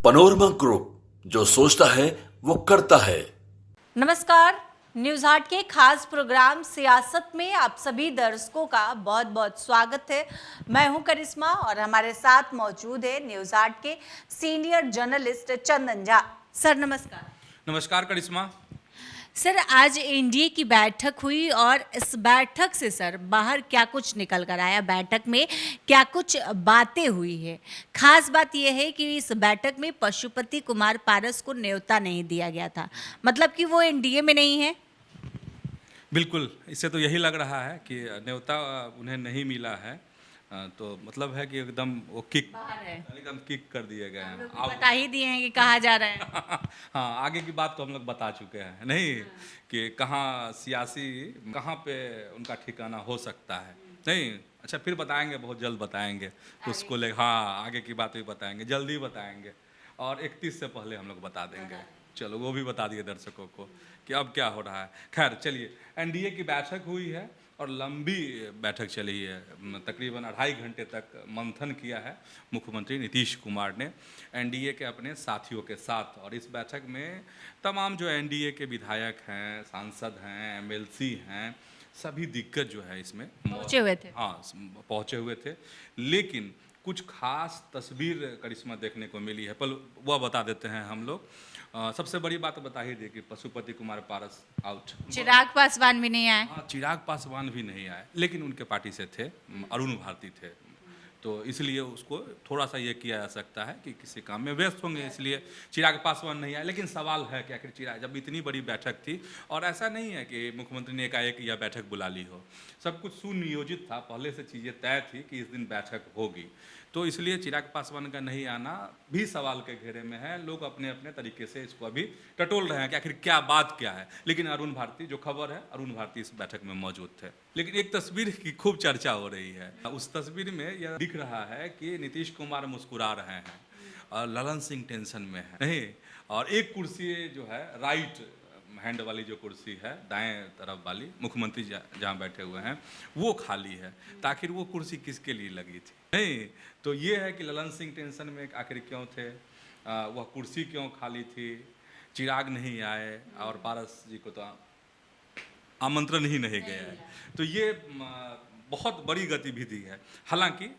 Panorama group, जो सोचता है वो करता है। नमस्कार, न्यूज हाट के खास प्रोग्राम सियासत में आप सभी दर्शकों का बहुत बहुत स्वागत है। मैं हूं करिश्मा और हमारे साथ मौजूद है न्यूज हाट के senior journalist Chandan Jha. Sir नमस्कार। नमस्कार करिश्मा। सर, आज एनडीए की बैठक हुई और इस बैठक से सर बाहर क्या कुछ निकल कर आया, बैठक में क्या कुछ बातें हुई है। खास बात यह है कि इस बैठक में पशुपति कुमार पारस को न्योता नहीं दिया गया था, मतलब कि वो एनडीए में नहीं है। बिल्कुल, इससे तो यही लग रहा है कि न्योता उन्हें नहीं मिला है, तो मतलब है कि एकदम वो किक एकदम किक कर दिए गए हैं। आप बता ही दिए हैं कि कहाँ जा रहे हैं। हाँ, आगे की बात तो हम लोग बता चुके हैं नहीं कि कहाँ सियासी कहाँ पे उनका ठिकाना हो सकता है। नहीं, अच्छा फिर बताएंगे, बहुत जल्द बताएंगे उसको ले। हाँ, आगे की बात भी बताएंगे, जल्दी बताएंगे और 31 से पहले हम लोग बता देंगे। चलो, वो भी बता दिए दर्शकों को कि अब क्या हो रहा है। खैर चलिए, एनडीए की बैठक हुई है और लंबी बैठक चली है, तकरीबन 2.5 घंटे तक मंथन किया है मुख्यमंत्री नीतीश कुमार ने एनडीए के अपने साथियों के साथ। और इस बैठक में तमाम जो एनडीए के विधायक हैं, सांसद हैं, एमएलसी हैं, सभी दिग्गज जो है इसमें पहुंचे हुए थे। हाँ, पहुंचे हुए थे। लेकिन कुछ खास तस्वीर करिश्मा देखने को मिली है, पर वह बता देते हैं हम लोग। सबसे बड़ी बात बता ही दे कि पशुपति कुमार पारस आउट, चिराग पासवान भी नहीं आए। हाँ, चिराग पासवान भी नहीं आए, लेकिन उनके पार्टी से थे, अरुण भारती थे, तो इसलिए उसको थोड़ा सा ये किया जा सकता है कि किसी काम में व्यस्त होंगे, इसलिए चिराग पासवान नहीं आए। लेकिन सवाल है कि आखिर चिराग, जब इतनी बड़ी बैठक थी और ऐसा नहीं है कि मुख्यमंत्री ने एकाएक यह बैठक बुला ली हो, सब कुछ सुनियोजित था, पहले से चीज़ें तय थी कि इस दिन बैठक होगी, तो इसलिए चिराग पासवान का नहीं आना भी सवाल के घेरे में है। लोग अपने अपने तरीके से इसको अभी टटोल रहे हैं कि आखिर क्या बात क्या है। लेकिन अरुण भारती, जो खबर है, अरुण भारती इस बैठक में मौजूद थे। लेकिन एक तस्वीर की खूब चर्चा हो रही है। उस तस्वीर में यह दिख रहा है कि नीतीश कुमार मुस्कुरा रहे हैं और ललन सिंह टेंशन में है नहीं, और एक कुर्सी जो है राइट हैंड वाली जो कुर्सी है, दाएं तरफ वाली, मुख्यमंत्री जहाँ बैठे हुए हैं वो खाली है। तो आखिर वो कुर्सी किसके लिए लगी थी नहीं, तो ये है कि ललन सिंह टेंशन में आखिर क्यों थे, वह कुर्सी क्यों खाली थी, चिराग नहीं आए और पारस जी को तो आमंत्रण ही नहीं गया है। तो ये बहुत बड़ी गतिविधि है। हालांकि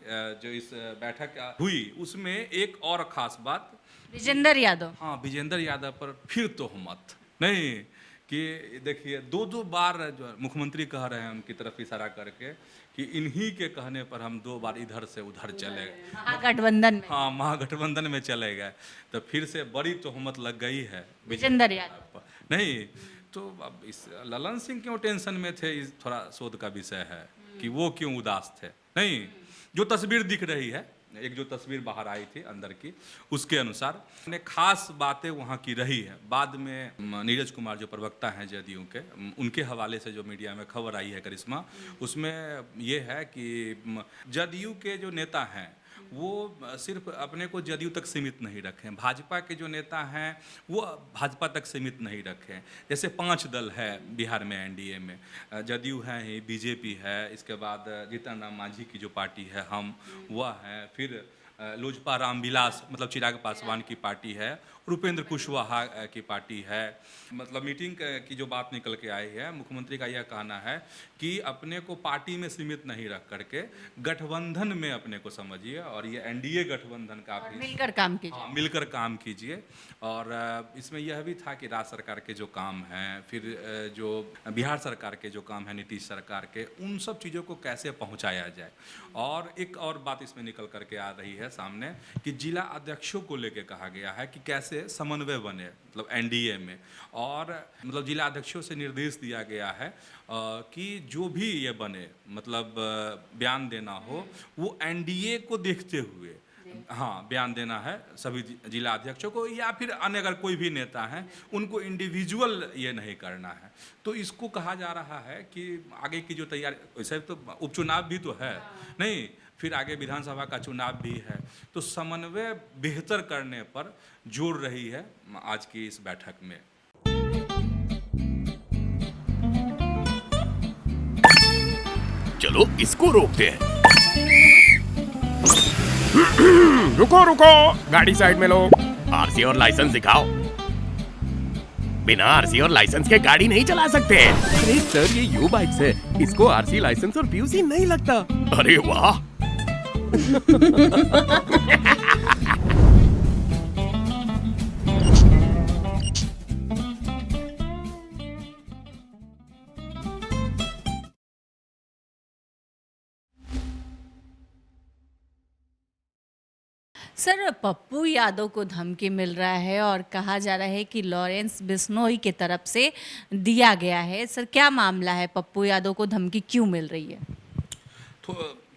जो इस बैठक हुई उसमें एक और खास बात, विजेंद्र यादव, हाँ, विजेंद्र यादव पर फिर तोहमत नहीं कि देखिए, दो बार जो मुख्यमंत्री कह रहे हैं उनकी तरफ इशारा करके कि इन्हीं के कहने पर हम 2 बार इधर से उधर चले गए, महागठबंधन में। हाँ, महागठबंधन में चले गए, तो फिर से बड़ी तोहमत लग गई है विजेंद्र यादव पर नहीं। तो अब इस ललन सिंह क्यों टेंशन में थे, इस थोड़ा शोध का विषय है कि वो क्यों उदास थे नहीं। जो तस्वीर दिख रही है, एक जो तस्वीर बाहर आई थी अंदर की, उसके अनुसार ने खास बातें वहाँ की रही है। बाद में नीरज कुमार जो प्रवक्ता हैं जदयू के, उनके हवाले से जो मीडिया में खबर आई है करिश्मा, उसमें ये है कि जदयू के जो नेता हैं वो सिर्फ अपने को जदयू तक सीमित नहीं रखें, भाजपा के जो नेता हैं वो भाजपा तक सीमित नहीं रखें। जैसे 5 दल है बिहार में एनडीए में, जदयू है ही, बीजेपी है, इसके बाद जीतन राम मांझी की जो पार्टी है हम, वह है, फिर लोजपा रामविलास मतलब चिराग पासवान की पार्टी है, उपेंद्र कुशवाहा की पार्टी है। मतलब मीटिंग की जो बात निकल के आई है, मुख्यमंत्री का यह कहना है कि अपने को पार्टी में सीमित नहीं रख करके गठबंधन में अपने को समझिए, और ये एनडीए गठबंधन काफी मिलकर काम कीजिए। हाँ, मिलकर काम कीजिए। और इसमें यह भी था कि राज्य सरकार के जो काम हैं, फिर जो बिहार सरकार के जो काम हैं, नीतीश सरकार के, उन सब चीज़ों को कैसे पहुँचाया जाए। और एक और बात इसमें निकल करके आ रही है सामने कि जिला अध्यक्षों को लेके कहा गया है कि कैसे समन्वय बने, मतलब एनडीए में, और मतलब जिला अध्यक्षों से निर्देश दिया गया है कि जो भी ये बने, मतलब बयान देना हो, वो एनडीए को देखते हुए, हाँ, बयान देना है सभी जिला अध्यक्षों को, या फिर अन्य अगर कोई भी नेता हैं उनको इंडिविजुअल ये नहीं करना है। तो इसको कहा जा रहा है कि आगे की जो तैयारी, वैसे तो उपचुनाव भी तो है नहीं, फिर आगे विधानसभा का चुनाव भी है, तो समन्वय बेहतर करने पर जोर रही है आज की इस बैठक में। चलो इसको रोकते हैं। रुको रुको, गाड़ी साइड में लो। आरसी और लाइसेंस दिखाओ। बिना आरसी और लाइसेंस के गाड़ी नहीं चला सकते। अरे सर, ये यू बाइक्स है, इसको आरसी, लाइसेंस और पीयूसी नहीं लगता। अरे वाह। सर, पप्पू यादव को धमकी मिल रहा है और कहा जा रहा है कि लॉरेंस बिश्नोई की तरफ से दिया गया है। सर, क्या मामला है? पप्पू यादव को धमकी क्यों मिल रही है?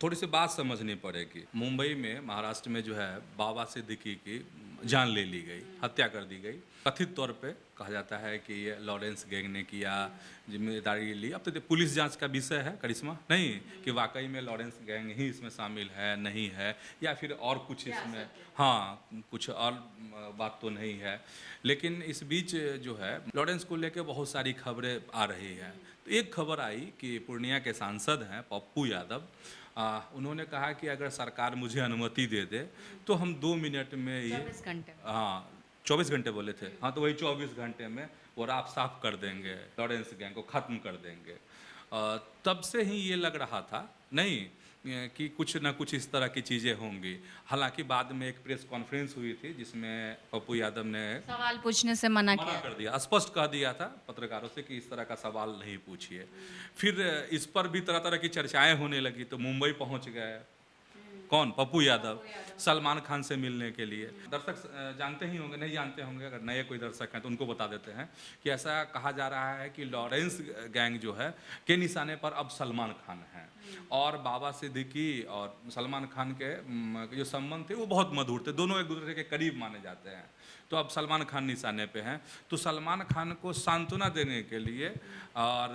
थोड़ी सी बात समझनी पड़ेगी। मुंबई में, महाराष्ट्र में जो है, बाबा सिद्दीकी की जान ले ली गई, हत्या कर दी गई। कथित तौर पे कहा जाता है कि ये लॉरेंस गैंग ने किया, जिम्मेदारी ली। अब तो पुलिस जांच का विषय है करिश्मा, नहीं कि वाकई में लॉरेंस गैंग ही इसमें शामिल है, नहीं है, या फिर और कुछ इसमें, हाँ, कुछ और बात तो नहीं है। लेकिन इस बीच जो है, लॉरेंस को लेकर बहुत सारी खबरें आ रही हैं। तो एक खबर आई कि पूर्णिया के सांसद हैं पप्पू यादव, उन्होंने कहा कि अगर सरकार मुझे अनुमति दे दे तो हम 2 मिनट में ये 24 घंटे, हाँ 24 घंटे बोले थे, हाँ, तो वही 24 घंटे में वो राफ साफ कर देंगे, लॉरेंस गैंग को ख़त्म कर देंगे। तब से ही ये लग रहा था नहीं कि कुछ ना कुछ इस तरह की चीज़ें होंगी। हालांकि बाद में एक प्रेस कॉन्फ्रेंस हुई थी जिसमें पप्पू यादव ने सवाल पूछने से मना किया कर दिया, स्पष्ट कह दिया था पत्रकारों से कि इस तरह का सवाल नहीं पूछिए। फिर इस पर भी तरह तरह की चर्चाएं होने लगी, तो मुंबई पहुंच गए कौन? पप्पू यादव, सलमान खान से मिलने के लिए। दर्शक जानते ही होंगे, नहीं जानते होंगे, अगर नए कोई दर्शक हैं तो उनको बता देते हैं कि ऐसा कहा जा रहा है कि लॉरेंस गैंग जो है के निशाने पर अब सलमान खान हैं, और बाबा सिद्दीकी और सलमान खान के जो संबंध थे वो बहुत मधुर थे, दोनों एक दूसरे के करीब माने जाते हैं। तो अब सलमान खान निशाने पे हैं, तो सलमान खान को सांत्वना देने के लिए और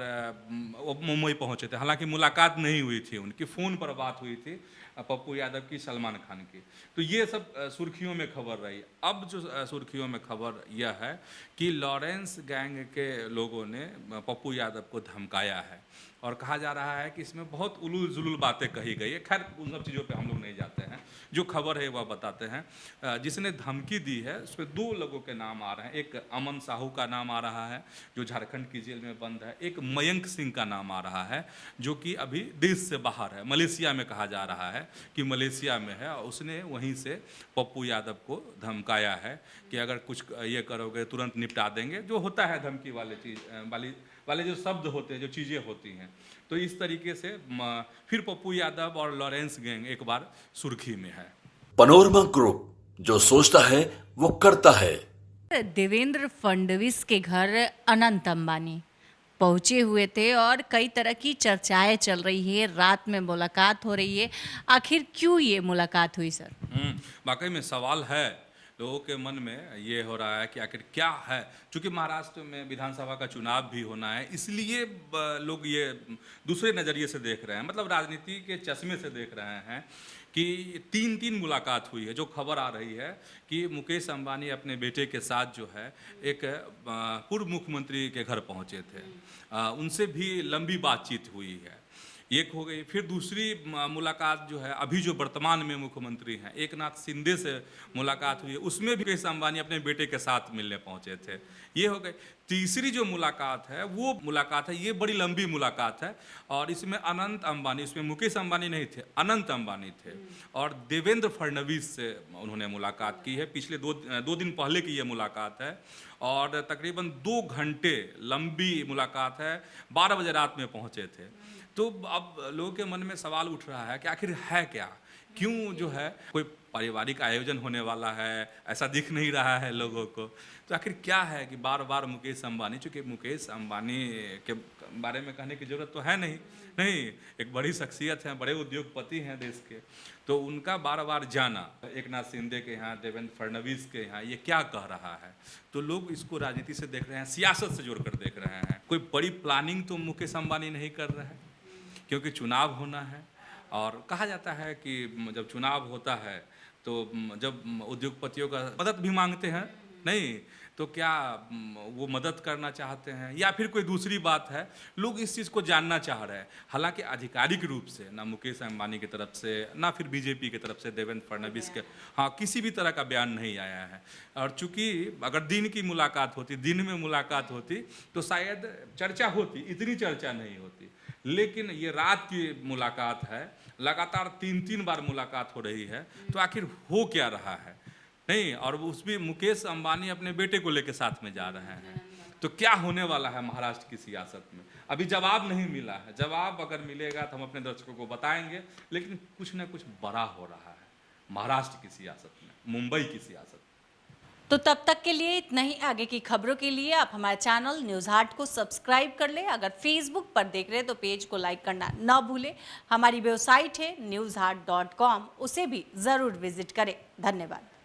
वो मुंबई पहुंचे थे। हालांकि मुलाकात नहीं हुई थी उनकी, फ़ोन पर बात हुई थी पप्पू यादव की सलमान खान की। तो ये सब सुर्खियों में खबर रही। अब जो सुर्खियों में खबर यह है कि लॉरेंस गैंग के लोगों ने पप्पू यादव को धमकाया है, और कहा जा रहा है कि इसमें बहुत उलूल जुलूल बातें कही गई है। खैर, उन सब चीज़ों पे हम लोग नहीं जाते हैं, जो खबर है वह बताते हैं। जिसने धमकी दी है उसमें 2 लोगों के नाम आ रहे हैं। एक अमन साहू का नाम आ रहा है जो झारखंड की जेल में बंद है, एक मयंक सिंह का नाम आ रहा है जो कि अभी देश से बाहर है, मलेशिया में कहा जा रहा है कि मलेशिया में है, और उसने वहीं से पप्पू यादव को धमकाया है कि अगर कुछ ये करोगे तुरंत निपटा देंगे, जो होता है धमकी वाले जो शब्द होते हैं, जो चीज़ें होती हैं। तो इस तरीके से फिर पप्पू यादव और लॉरेंस गैंग एक बार सुर्खी में है। पनोरमा ग्रुप, जो सोचता है वो करता है। देवेंद्र फडणवीस के घर अनंत अंबानी पहुंचे हुए थे और कई तरह की चर्चाएं चल रही है, रात में मुलाकात हो रही है। आखिर क्यों ये मुलाकात हुई सर? वाकई में सवाल है, लोगों के मन में ये हो रहा है कि आखिर क्या है। चूँकि महाराष्ट्र में विधानसभा का चुनाव भी होना है, इसलिए लोग ये दूसरे नज़रिए से देख रहे हैं, मतलब राजनीति के चश्मे से देख रहे हैं कि 3 मुलाकात हुई है। जो खबर आ रही है कि मुकेश अंबानी अपने बेटे के साथ जो है एक पूर्व मुख्यमंत्री के घर पहुंचे थे, उनसे भी लंबी बातचीत हुई है, एक हो गई। फिर दूसरी मुलाकात जो है अभी जो वर्तमान में मुख्यमंत्री हैं एकनाथ शिंदे से मुलाकात हुई है, उसमें भी मुकेश अंबानी अपने बेटे के साथ मिलने पहुंचे थे, ये हो गए। तीसरी जो मुलाकात है वो मुलाकात है, ये बड़ी लंबी मुलाकात है, और इसमें अनंत अंबानी, इसमें मुकेश अंबानी नहीं थे, अनंत अंबानी थे, और देवेंद्र फडणवीस से उन्होंने मुलाकात की है। पिछले दो दिन पहले की ये मुलाकात है, और तकरीबन 2 घंटे लंबी मुलाकात है, 12 बजे रात में पहुंचे थे। तो अब लोगों के मन में सवाल उठ रहा है कि आखिर है क्या, क्यों जो है कोई पारिवारिक आयोजन होने वाला है, ऐसा दिख नहीं रहा है लोगों को। तो आखिर क्या है कि बार बार मुकेश अंबानी, चूँकि मुकेश अंबानी के बारे में कहने की ज़रूरत तो है नहीं, एक बड़ी शख्सियत हैं, बड़े उद्योगपति हैं देश के, तो उनका बार बार जाना एकनाथ शिंदे के यहाँ, देवेंद्र फडणवीस के यहाँ, ये क्या कह रहा है। तो लोग इसको राजनीति से देख रहे हैं, सियासत से जोड़कर देख रहे हैं। कोई बड़ी प्लानिंग तो मुकेश अंबानी नहीं कर रहे हैं, क्योंकि चुनाव होना है, और कहा जाता है कि जब चुनाव होता है तो जब उद्योगपतियों का मदद भी मांगते हैं, नहीं तो क्या वो मदद करना चाहते हैं या फिर कोई दूसरी बात है, लोग इस चीज़ को जानना चाह रहे हैं। हालांकि आधिकारिक रूप से ना मुकेश अंबानी की तरफ से ना फिर बीजेपी की तरफ से देवेंद्र फडणवीस के किसी भी तरह का बयान नहीं आया है। और चूंकि अगर दिन की मुलाकात होती, दिन में मुलाकात होती तो शायद चर्चा होती, इतनी चर्चा नहीं होती। लेकिन ये रात की मुलाकात है, लगातार 3 बार मुलाकात हो रही है, तो आखिर हो क्या रहा है नहीं। और उसमें मुकेश अंबानी अपने बेटे को लेकर साथ में जा रहे हैं, तो क्या होने वाला है महाराष्ट्र की सियासत में, अभी जवाब नहीं मिला है। जवाब अगर मिलेगा तो हम अपने दर्शकों को बताएंगे, लेकिन कुछ ना कुछ बड़ा हो रहा है महाराष्ट्र की सियासत में, मुंबई की सियासत में। तो तब तक के लिए इतना ही। आगे की खबरों के लिए आप हमारे चैनल न्यूज़ हाट को सब्सक्राइब कर लें। अगर फेसबुक पर देख रहे हैं तो पेज को लाइक करना ना भूलें। हमारी वेबसाइट है newsheart.com, उसे भी ज़रूर विजिट करें। धन्यवाद।